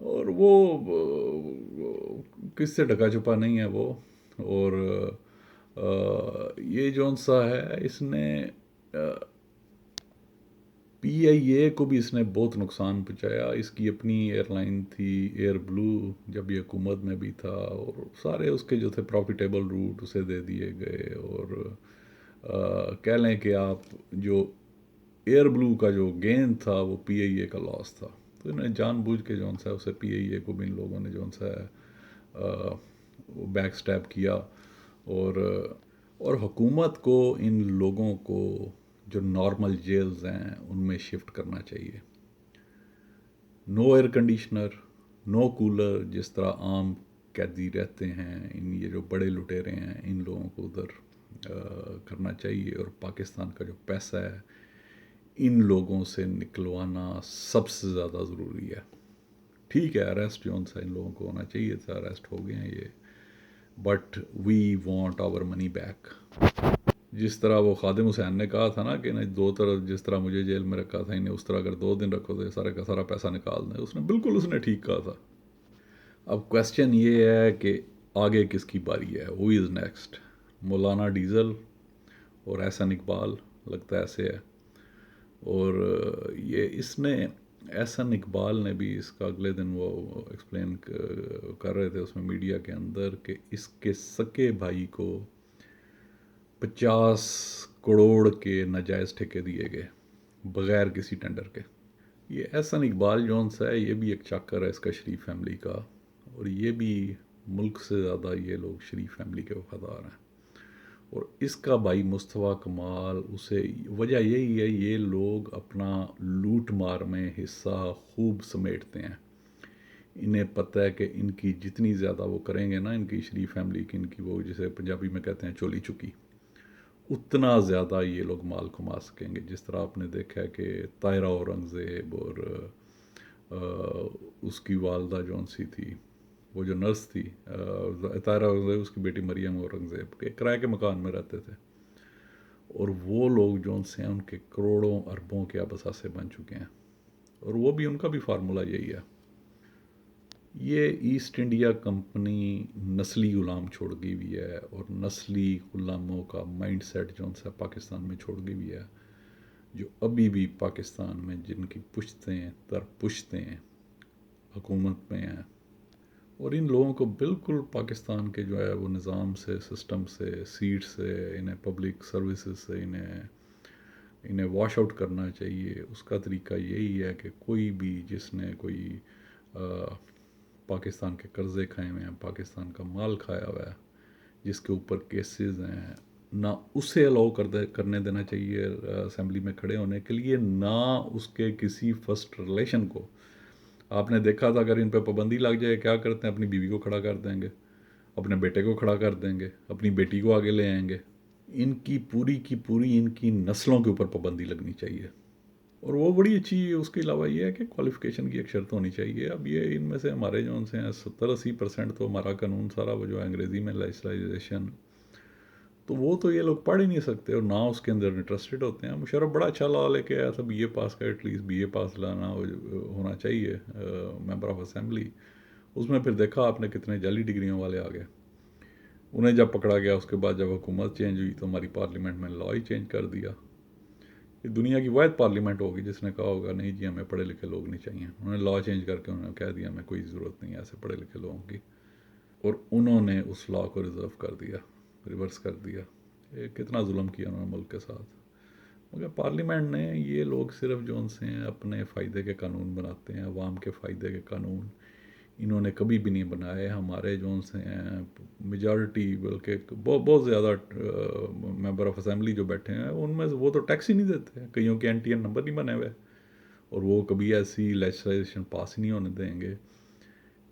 اور وہ کس سے ڈھکا چھپا نہیں ہے وہ. اور یہ جون سا ہے اس نے پی آئی اے کو بھی اس نے بہت نقصان پہنچایا. اس کی اپنی ایئر لائن تھی ایئر بلو جب یہ حکومت میں بھی تھا, اور سارے اس کے جو تھے پروفیٹیبل روٹ اسے دے دیے گئے. اور کہہ لیں کہ آپ جو ایئر بلو کا جو گین تھا وہ پی آئی اے کا لاس تھا. تو انہیں جان بوجھ کے جون سا اسے پی آئی اے کو بھی ان لوگوں نے جون سا ہے وہ بیک سٹیپ کیا. اور حکومت کو ان لوگوں کو جو نارمل جیلز ہیں ان میں شفٹ کرنا چاہیے. نو ایئر کنڈیشنر, نو کولر, جس طرح عام قیدی رہتے ہیں یہ جو بڑے لٹیرے ہیں ان لوگوں کو ادھر کرنا چاہیے. اور پاکستان کا جو پیسہ ہے ان لوگوں سے نکلوانا سب سے زیادہ ضروری ہے. ٹھیک ہے اریسٹ جون سا ان لوگوں کو ہونا چاہیے تھا, اریسٹ ہو گئے ہیں یہ, but we want our money back. جس طرح وہ خادم حسین نے کہا تھا نا کہ نہیں دو طرح جس طرح مجھے جیل میں رکھا تھا انہیں اس طرح اگر 2 دن رکھو تو یہ سارے کا سارا پیسہ نکال دیں. اس نے ٹھیک کہا تھا. اب کویسچن یہ ہے کہ آگے کس کی باری ہے, ہو از نیکسٹ. مولانا ڈیزل اور احسن اقبال لگتا ہے ایسے ہے. اور یہ اس نے احسن اقبال نے بھی اس کا اگلے دن وہ ایکسپلین کر رہے تھے اس میں میڈیا کے اندر کہ اس کے سکے بھائی کو 50 کروڑ کے ناجائز ٹھیکے دیے گئے بغیر کسی ٹینڈر کے. یہ احسن اقبال جونس ہے یہ بھی ایک چاکر ہے اس کا شریف فیملی کا, اور یہ بھی ملک سے زیادہ یہ لوگ شریف فیملی کے وفادار ہیں. اور اس کا بھائی مصطفیٰ کمال اسے وجہ یہی ہے یہ لوگ اپنا لوٹ مار میں حصہ خوب سمیٹتے ہیں. انہیں پتہ ہے کہ ان کی جتنی زیادہ وہ کریں گے نا ان کی شریف فیملی کی, ان کی وہ جسے پنجابی میں کہتے ہیں چولی چکی, اتنا زیادہ یہ لوگ مال کما سکیں گے. جس طرح آپ نے دیکھا ہے کہ طاہرہ اورنگزیب اور اس کی والدہ جون سی تھی وہ جو نرس تھی طاہرہ اورنگزیب, اس کی بیٹی مریم اورنگزیب کے کرائے کے مکان میں رہتے تھے, اور وہ لوگ جون سے ہیں ان کے کروڑوں اربوں کے اب اثاثے بن چکے ہیں. اور وہ بھی ان کا بھی فارمولہ یہی ہے. یہ ایسٹ انڈیا کمپنی نسلی غلام چھوڑ گئی ہوئی ہے, اور نسلی غلاموں کا مائنڈ سیٹ جو سا پاکستان میں چھوڑ گئی ہوئی ہے, جو ابھی بھی پاکستان میں جن کی پشتیں در پشتیں حکومت میں ہیں. اور ان لوگوں کو بالکل پاکستان کے جو ہے وہ نظام سے, سسٹم سے, سیٹ سے, انہیں پبلک سروسز سے انہیں واش آؤٹ کرنا چاہیے. اس کا طریقہ یہی ہے کہ کوئی بھی جس نے کوئی پاکستان کے قرضے کھائے ہوئے ہیں, پاکستان کا مال کھایا ہوا ہے, جس کے اوپر کیسز ہیں, نہ اسے الاؤ کرنے دینا چاہیے اسمبلی میں کھڑے ہونے کے لیے, نہ اس کے کسی فرسٹ ریلیشن کو. آپ نے دیکھا تھا اگر ان پہ پابندی لگ جائے کیا کرتے ہیں, اپنی بیوی کو کھڑا کر دیں گے, اپنے بیٹے کو کھڑا کر دیں گے, اپنی بیٹی کو آگے لے آئیں گے. ان کی پوری ان کی نسلوں کے اوپر پابندی لگنی چاہیے. اور وہ بڑی اچھی اس کے علاوہ یہ ہے کہ کوالیفیکیشن کی ایک شرط ہونی چاہیے. اب یہ ان میں سے ہمارے جو ان سے ہیں 70-80% تو ہمارا قانون سارا وہ جو ہے انگریزی میں لیجسلائزیشن, تو وہ تو یہ لوگ پڑھ ہی نہیں سکتے اور نہ اس کے اندر انٹرسٹڈ ہوتے ہیں. مشرف بڑا اچھا لا لے کے آیا تھا, بی اے پاس کا, ایٹ لیسٹ بی اے پاس لانا ہونا چاہیے ممبر آف اسمبلی. اس میں پھر دیکھا آپ نے کتنے جعلی ڈگریوں والے آ گئے. انہیں جب پکڑا گیا اس کے بعد جب حکومت چینج ہوئی تو ہماری پارلیمنٹ میں لا ہی چینج کر دیا. یہ دنیا کی واحد پارلیمنٹ ہوگی جس نے کہا ہوگا نہیں جی ہمیں پڑھے لکھے لوگ نہیں چاہیے. انہوں نے لا چینج کر کے انہوں نے کہہ دیا ہمیں کوئی ضرورت نہیں ہے ایسے پڑھے لکھے لوگوں کی, اور انہوں نے اس لا کو ریزرو کر دیا, ریورس کر دیا. یہ کتنا ظلم کیا انہوں نے ملک کے ساتھ. مگر پارلیمنٹ نے یہ لوگ صرف جو ان سے ہیں اپنے فائدے کے قانون بناتے ہیں, عوام کے فائدے کے قانون انہوں نے کبھی بھی نہیں بنائے. ہمارے جو ان سے ہیں میجارٹی بلکہ بہت زیادہ ممبر آف اسمبلی جو بیٹھے ہیں ان میں وہ تو ٹیکس ہی نہیں دیتے, کئیوں کے NTN نمبر نہیں بنے ہوئے, اور وہ کبھی ایسی لیجسلائزیشن پاس ہی نہیں ہونے دیں گے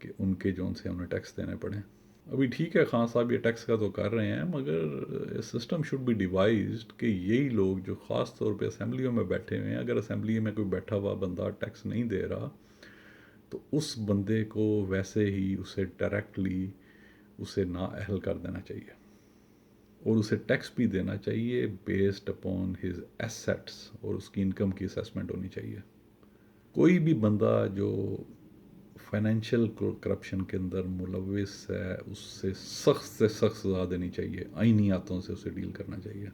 کہ ان کے جو ان سے انہیں ٹیکس دینے پڑیں. ابھی ٹھیک ہے خان صاحب یہ ٹیکس کا تو کر رہے ہیں, مگر سسٹم شوڈ بی ڈیوائزڈ کہ یہی لوگ جو خاص طور پہ اسمبلیوں میں بیٹھے ہوئے ہیں, اگر اسمبلی میں کوئی بیٹھا ہوا بندہ ٹیکس نہیں دے رہا تو اس بندے کو ویسے ہی اسے ڈائریکٹلی اسے نااہل کر دینا چاہیے, اور اسے ٹیکس بھی دینا چاہیے بیسڈ اپون ہز ایسیٹس, اور اس کی انکم کی اسیسمنٹ ہونی چاہیے. کوئی بھی بندہ جو فائنینشیل کرپشن کے اندر ملوث ہے اس سے سخت سزا دینی چاہیے، آئینی ہاتھوں سے اسے ڈیل کرنا چاہیے.